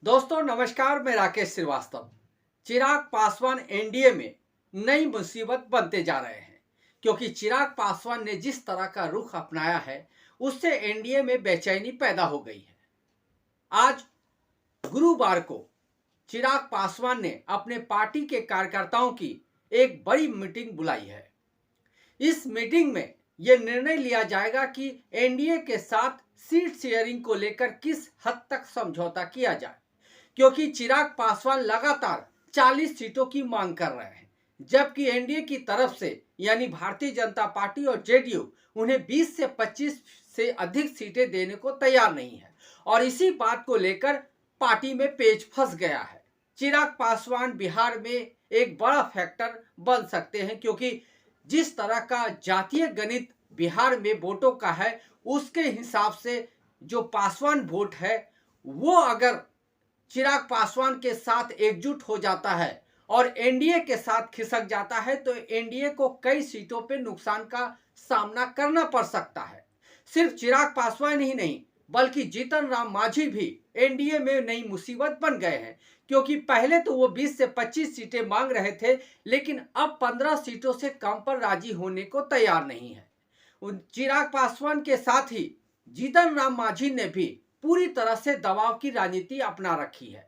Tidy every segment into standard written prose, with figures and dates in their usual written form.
दोस्तों नमस्कार, मैं राकेश श्रीवास्तव। चिराग पासवान एनडीए में नई मुसीबत बनते जा रहे हैं क्योंकि चिराग पासवान ने जिस तरह का रुख अपनाया है उससे एनडीए में बेचैनी पैदा हो गई है। आज गुरुवार को चिराग पासवान ने अपने पार्टी के कार्यकर्ताओं की एक बड़ी मीटिंग बुलाई है। इस मीटिंग में यह निर्णय लिया जाएगा कि एनडीए के साथ सीट शेयरिंग को लेकर किस हद तक समझौता किया जाए, क्योंकि चिराग पासवान लगातार 40 सीटों की मांग कर रहे हैं, जबकि एनडीए की तरफ से यानी भारतीय जनता पार्टी और जेडीयू उन्हें 20 से 25 से अधिक सीटें देने को तैयार नहीं है। और इसी बात को लेकर पार्टी में पेच फंस गया है। चिराग पासवान बिहार में एक बड़ा फैक्टर बन सकते हैं, क्योंकि जिस तरह का जातीय गणित बिहार में वोटों का है उसके हिसाब से जो पासवान वोट है वो अगर चिराग पासवान के साथ एकजुट हो जाता है और एनडीए के साथ खिसक जाता है तो एनडीए को कई सीटों पे नुकसान का सामना करना पड़ सकता है। सिर्फ चिराग पासवान ही नहीं बल्कि जीतन राम मांझी भी एनडीए में नई मुसीबत बन गए हैं, क्योंकि पहले तो वो 20 से 25 सीटें मांग रहे थे, लेकिन अब 15 सीटों से कम पर राजी होने को तैयार नहीं है। चिराग पासवान के साथ ही जीतन राम मांझी ने भी पूरी तरह से दबाव की राजनीति अपना रखी है।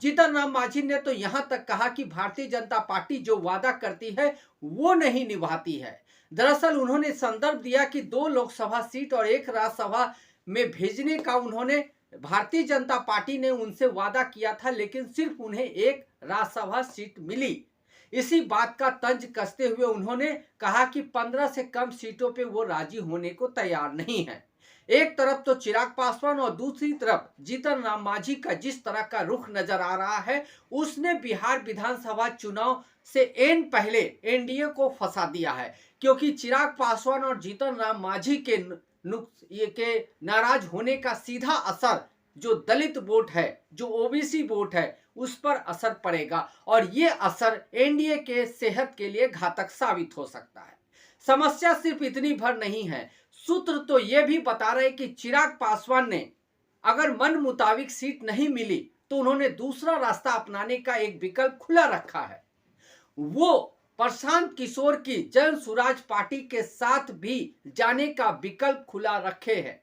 जीतन राम मांझी ने तो यहां तक कहा कि भारतीय जनता पार्टी जो वादा करती है वो नहीं निभाती है। दरअसल उन्होंने संदर्भ दिया कि 2 लोकसभा सीट और 1 राज्यसभा में भेजने का उन्होंने भारतीय जनता पार्टी ने उनसे वादा किया था, लेकिन सिर्फ उन्हें 1 राज्यसभा सीट मिली। इसी बात का तंज कसते हुए उन्होंने कहा कि 15 से कम सीटों पे वो राजी होने को तैयार नहीं है। एक तरफ तो चिराग पासवान और दूसरी तरफ जीतन राम मांझी का जिस तरह का रुख नजर आ रहा है उसने बिहार विधानसभा चुनाव से एन पहले एनडीए को फंसा दिया है, क्योंकि चिराग पासवान और जीतन राम मांझी के नाराज होने का सीधा असर जो दलित वोट है, जो ओबीसी वोट है, उस पर असर पड़ेगा और ये असर एनडीए के सेहत के लिए घातक साबित हो सकता है। समस्या सिर्फ इतनी भर नहीं है, सूत्र तो ये भी बता रहे कि चिराग पासवान ने अगर मन मुताबिक सीट नहीं मिली तो उन्होंने दूसरा रास्ता अपनाने का एक विकल्प खुला रखा है। वो प्रशांत किशोर की जन स्वराज पार्टी के साथ भी जाने का विकल्प खुला रखे हैं।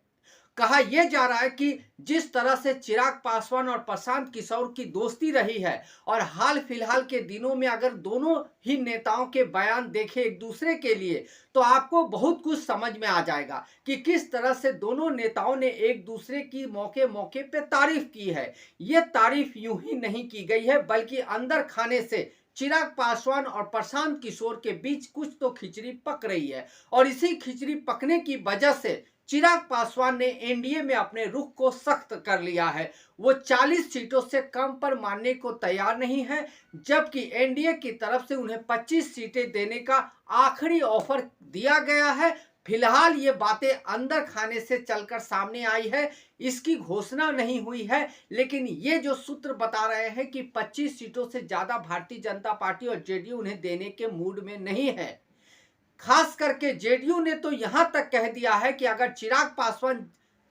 कहा यह जा रहा है कि जिस तरह से चिराग पासवान और प्रशांत किशोर की दोस्ती रही है और हाल फिलहाल के दिनों में अगर दोनों ही नेताओं के बयान देखें एक दूसरे के लिए तो आपको बहुत कुछ समझ में आ जाएगा कि किस तरह से दोनों नेताओं ने एक दूसरे की मौके मौके पे तारीफ की है। ये तारीफ यूं ही नहीं की गई है बल्कि अंदर खाने से चिराग पासवान और प्रशांत किशोर के बीच कुछ तो खिचड़ी पक रही है और इसी खिचड़ी पकने की वजह से चिराग पासवान ने एनडीए में अपने रुख को सख्त कर लिया है। वो 40 सीटों से कम पर मानने को तैयार नहीं है, जबकि एनडीए की तरफ से उन्हें 25 सीटें देने का आखिरी ऑफर दिया गया है। फिलहाल ये बातें अंदर खाने से चलकर सामने आई है, इसकी घोषणा नहीं हुई है, लेकिन ये जो सूत्र बता रहे हैं कि 25 सीटों से ज्यादा भारतीय जनता पार्टी और जेडीयू उन्हें देने के मूड में नहीं है। खास करके जेडीयू ने तो यहां तक कह दिया है कि अगर चिराग पासवान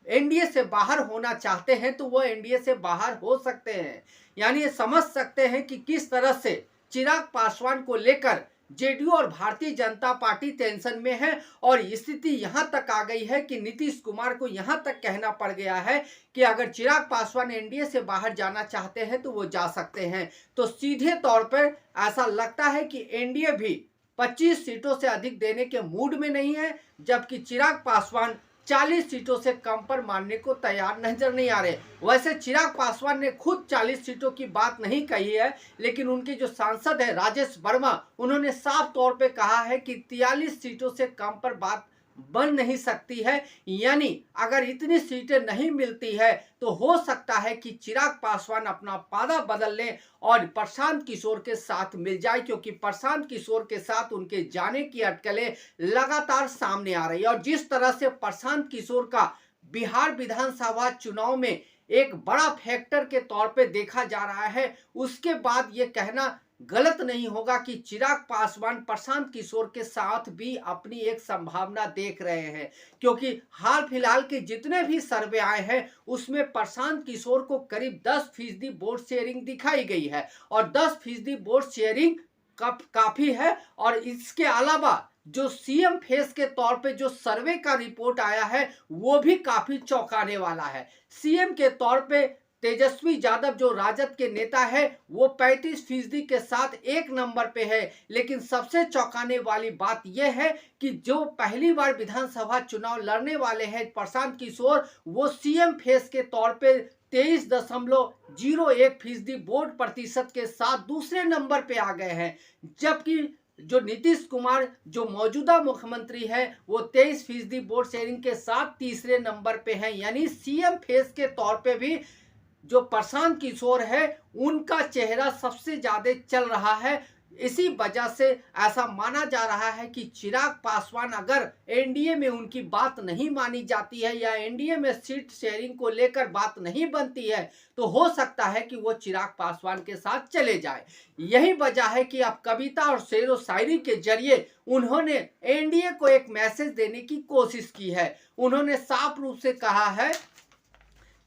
एनडीए से बाहर होना चाहते हैं तो वो एनडीए से बाहर हो सकते हैं। यानी ये समझ सकते हैं कि किस तरह से चिराग पासवान को लेकर जेडीयू और भारतीय जनता पार्टी टेंशन में है और स्थिति यहां तक आ गई है कि नीतीश कुमार को यहां तक कहना पड़ गया है कि अगर चिराग पासवान एनडीए से बाहर जाना चाहते हैं तो वो जा सकते हैं। तो सीधे तौर पर ऐसा लगता है कि एनडीए भी 25 सीटों से अधिक देने के मूड में नहीं है, जबकि चिराग पासवान 40 सीटों से कम पर मानने को तैयार नजर नहीं आ रहे। वैसे चिराग पासवान ने खुद 40 सीटों की बात नहीं कही है, लेकिन उनके जो सांसद है राजेश वर्मा, उन्होंने साफ तौर पे कहा है कि 43 सीटों से कम पर बात बन नहीं सकती है। यानी अगर इतनी सीटें नहीं मिलती है तो हो सकता है कि चिराग पासवान अपना पादा बदल लें और प्रशांत किशोर के साथ मिल जाए, क्योंकि प्रशांत किशोर के साथ उनके जाने की अटकलें लगातार सामने आ रही है। और जिस तरह से प्रशांत किशोर का बिहार विधानसभा चुनाव में एक बड़ा फैक्टर के तौर पे देखा जा रहा है। उसके बाद ये कहना गलत नहीं होगा कि चिराग पासवान प्रशांत किशोर के साथ भी अपनी एक संभावना देख रहे हैं, क्योंकि हाल फिलहाल के जितने भी सर्वे आए हैं उसमें प्रशांत किशोर को करीब 10% वोट शेयरिंग दिखाई गई है और 10% वोट शेयरिंग काफी है। और इसके अलावा जो सीएम फेस के तौर पे जो सर्वे का रिपोर्ट आया है वो भी काफी चौंकाने वाला है। सीएम के तौर पे तेजस्वी यादव जो राजद के नेता है वो 35% के साथ एक नंबर पे है। लेकिन सबसे चौंकाने वाली बात यह है कि जो पहली बार विधानसभा चुनाव लड़ने वाले हैं प्रशांत किशोर, वो सीएम फेस के तौर पे 23.01% वोट प्रतिशत के साथ दूसरे नंबर पे आ गए हैं। जबकि जो नीतीश कुमार जो मौजूदा मुख्यमंत्री है वो 23% वोट शेयरिंग के साथ तीसरे नंबर पे हैं। यानी सीएम फेस के तौर पे भी जो प्रशांत किशोर है उनका चेहरा सबसे ज्यादा चल रहा है। इसी वजह से ऐसा माना जा रहा है कि चिराग पासवान अगर एनडीए में उनकी बात नहीं मानी जाती है या एनडीए में सीट शेयरिंग को लेकर बात नहीं बनती है तो हो सकता है कि वो चिराग पासवान के साथ चले जाए। यही वजह है कि अब कविता और शेर व शायरी के जरिए उन्होंने एनडीए को एक मैसेज देने की कोशिश की है। उन्होंने साफ रूप से कहा है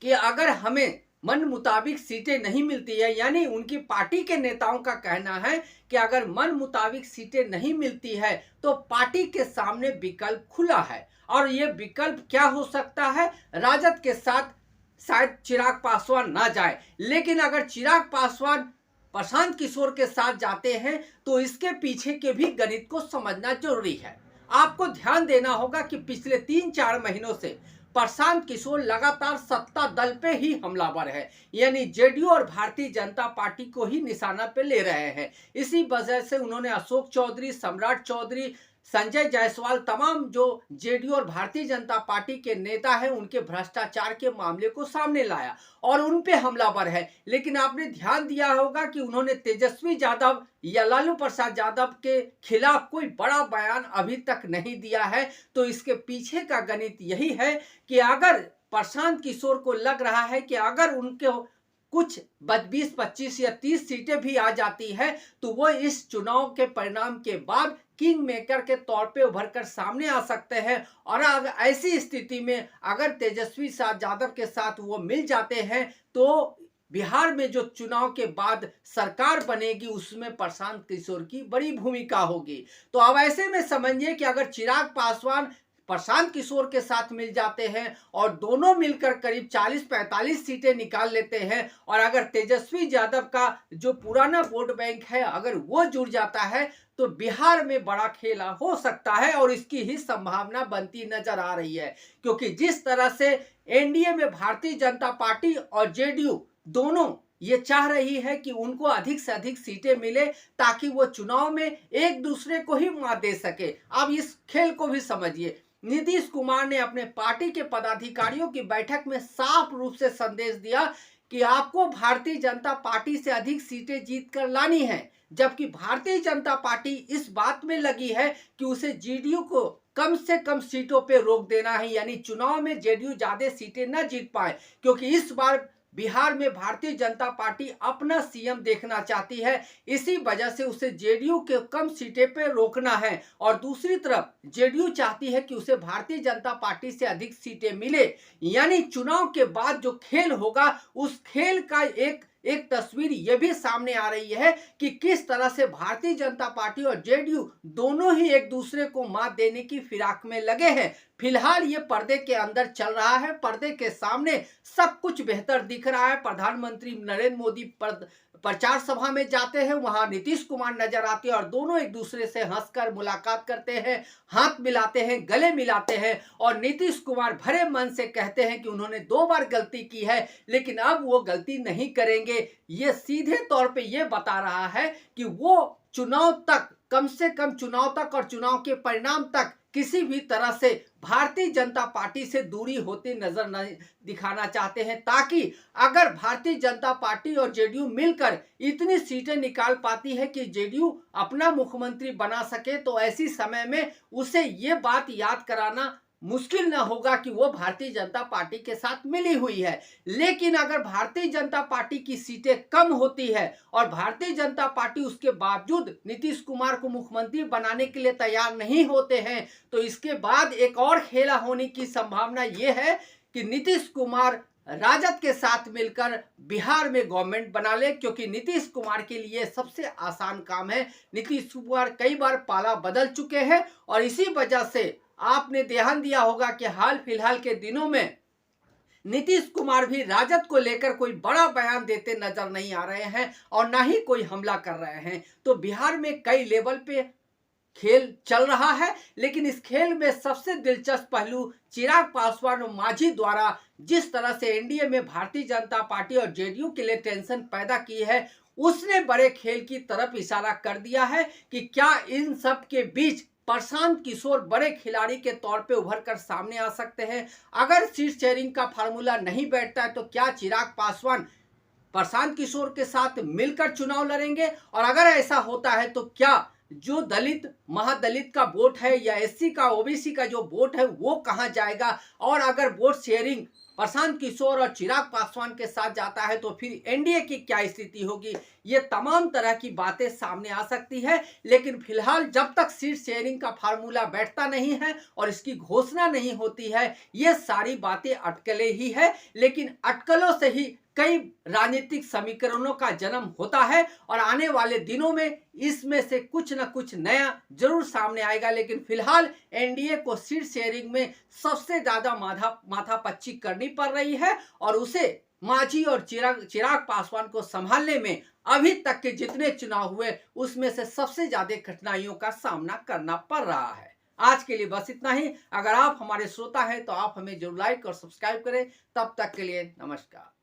कि अगर हमें मन मुताबिक सीटें नहीं मिलती है, यानी उनकी पार्टी के नेताओं का कहना है कि अगर मन मुताबिक सीटें नहीं मिलती है तो पार्टी के सामने विकल्प खुला है। और ये विकल्प क्या हो सकता है? राजद के साथ शायद चिराग पासवान ना जाए, लेकिन अगर चिराग पासवान प्रशांत किशोर के साथ जाते हैं तो इसके पीछे के भी गणित को समझना जरूरी है। आपको ध्यान देना होगा कि पिछले 3-4 महीनों से प्रशांत किशोर लगातार सत्ता दल पे ही हमलावर है, यानी जेडीयू और भारतीय जनता पार्टी को ही निशाना पे ले रहे हैं। इसी वजह से उन्होंने अशोक चौधरी, सम्राट चौधरी, संजय जायसवाल, तमाम जो जेडीयू और भारतीय जनता पार्टी के नेता हैं उनके भ्रष्टाचार के मामले को सामने लाया और उन पे हमलावर है। लेकिन आपने ध्यान दिया होगा कि उन्होंने तेजस्वी यादव या लालू प्रसाद यादव के खिलाफ कोई बड़ा बयान अभी तक नहीं दिया है। तो इसके पीछे का गणित यही है कि अगर प्रशांत किशोर को लग रहा है कि अगर उनके कुछ 20, 25 या 30 सीटें भी आ जाती है तो वो इस चुनाव के परिणाम के बाद किंग मेकर के तौर पे उभर कर सामने आ सकते हैं। और अगर ऐसी स्थिति में अगर तेजस्वी यादव के साथ वो मिल जाते हैं तो बिहार में जो चुनाव के बाद सरकार बनेगी उसमें प्रशांत किशोर की बड़ी भूमिका होगी। तो अब ऐसे में समझिए कि अगर चिराग पासवान प्रशांत किशोर के साथ मिल जाते हैं और दोनों मिलकर करीब 40-45 सीटें निकाल लेते हैं और अगर तेजस्वी यादव का जो पुराना वोट बैंक है अगर वो जुड़ जाता है तो बिहार में बड़ा खेला हो सकता है और इसकी ही संभावना बनती नजर आ रही है। क्योंकि जिस तरह से एनडीए में भारतीय जनता पार्टी और जेडीयू दोनों ये चाह रही है कि उनको अधिक से अधिक सीटें मिले ताकि वो चुनाव में एक दूसरे को ही मात दे सके। अब इस खेल को भी समझिए। नीतीश कुमार ने अपने पार्टी के पदाधिकारियों की बैठक में साफ रूप से संदेश दिया कि आपको भारतीय जनता पार्टी से अधिक सीटें जीत कर लानी है, जबकि भारतीय जनता पार्टी इस बात में लगी है कि उसे जेडीयू को कम से कम सीटों पे रोक देना है, यानी चुनाव में जेडीयू ज्यादा सीटें न जीत पाए। क्योंकि इस बार बिहार में भारतीय जनता पार्टी अपना सीएम देखना चाहती है, इसी वजह से उसे जेडीयू के कम सीटें पे रोकना है। और दूसरी तरफ जेडीयू चाहती है कि उसे भारतीय जनता पार्टी से अधिक सीटें मिले। यानी चुनाव के बाद जो खेल होगा उस खेल का एक तस्वीर यह भी सामने आ रही है कि किस तरह से भारतीय जनता पार्टी और जेडीयू दोनों ही एक दूसरे को मात देने की फिराक में लगे हैं। फिलहाल ये पर्दे के अंदर चल रहा है, पर्दे के सामने सब कुछ बेहतर दिख रहा है। प्रधानमंत्री नरेंद्र मोदी प्रचार सभा में जाते हैं, वहां नीतीश कुमार नजर आते हैं और दोनों एक दूसरे से हंसकर मुलाकात करते हैं, हाथ मिलाते हैं, गले मिलाते हैं और नीतीश कुमार भरे मन से कहते हैं कि उन्होंने 2 बार गलती की है लेकिन अब वो गलती नहीं करेंगे। ये सीधे तौर पे ये बता रहा है कि वो चुनाव तक, कम से कम चुनाव तक और चुनाव के परिणाम तक किसी भी तरह से भारतीय जनता पार्टी से दूरी होती नजर नहीं दिखाना चाहते हैं, ताकि अगर भारतीय जनता पार्टी और जेडीयू मिलकर इतनी सीटें निकाल पाती है कि जेडीयू अपना मुख्यमंत्री बना सके तो ऐसी समय में उसे ये बात याद कराना मुश्किल ना होगा कि वो भारतीय जनता पार्टी के साथ मिली हुई है। लेकिन अगर भारतीय जनता पार्टी की सीटें कम होती है और भारतीय जनता पार्टी उसके बावजूद नीतीश कुमार को मुख्यमंत्री बनाने के लिए तैयार नहीं होते हैं, तो इसके बाद एक और खेला होने की संभावना ये है कि नीतीश कुमार राजद के साथ मिलकर बिहार में गवर्नमेंट बना ले, क्योंकि नीतीश कुमार के लिए सबसे आसान काम है। नीतीश कुमार कई बार पाला बदल चुके हैं और इसी वजह से आपने ध्यान दिया होगा कि हाल फिलहाल के दिनों में नीतीश कुमार भी राजद को लेकर कोई बड़ा बयान देते नजर नहीं आ रहे हैं और ना ही कोई हमला कर रहे हैं। तो बिहार में कई लेवल पे खेल चल रहा है, लेकिन इस खेल में सबसे दिलचस्प पहलू चिराग पासवान और मांझी द्वारा जिस तरह से एनडीए में भारतीय जनता पार्टी और जेडीयू के लिए टेंशन पैदा की है, उसने बड़े खेल की तरफ इशारा कर दिया है कि क्या इन सब के बीच प्रशांत किशोर बड़े खिलाड़ी के तौर पे उभर कर सामने आ सकते हैं। अगर सीट शेयरिंग का फार्मूला नहीं बैठता है तो क्या चिराग पासवान प्रशांत किशोर के साथ मिलकर चुनाव लड़ेंगे, और अगर ऐसा होता है तो क्या जो दलित महादलित का वोट है या एससी का ओबीसी का जो वोट है वो कहां जाएगा, और अगर वोट शेयरिंग प्रशांत किशोर और चिराग पासवान के साथ जाता है तो फिर एनडीए की क्या स्थिति होगी। ये तमाम तरह की बातें सामने आ सकती है। लेकिन फिलहाल जब तक सीट शेयरिंग का फार्मूला बैठता नहीं है और इसकी घोषणा नहीं होती है, ये सारी बातें अटकलें ही है। लेकिन अटकलों से ही कई राजनीतिक समीकरणों का जन्म होता है और आने वाले दिनों में इसमें से कुछ न कुछ नया जरूर सामने आएगा। लेकिन फिलहाल एनडीए को सीट शेयरिंग में सबसे ज्यादा माथापच्ची करनी पड़ रही है और उसे मांझी और चिराग पासवान को संभालने में अभी तक के जितने चुनाव हुए उसमें से सबसे ज्यादा कठिनाइयों का सामना करना पड़ रहा है। आज के लिए बस इतना ही। अगर आप हमारे श्रोता हैं तो आप हमें जरूर लाइक और सब्सक्राइब करें। तब तक के लिए नमस्कार।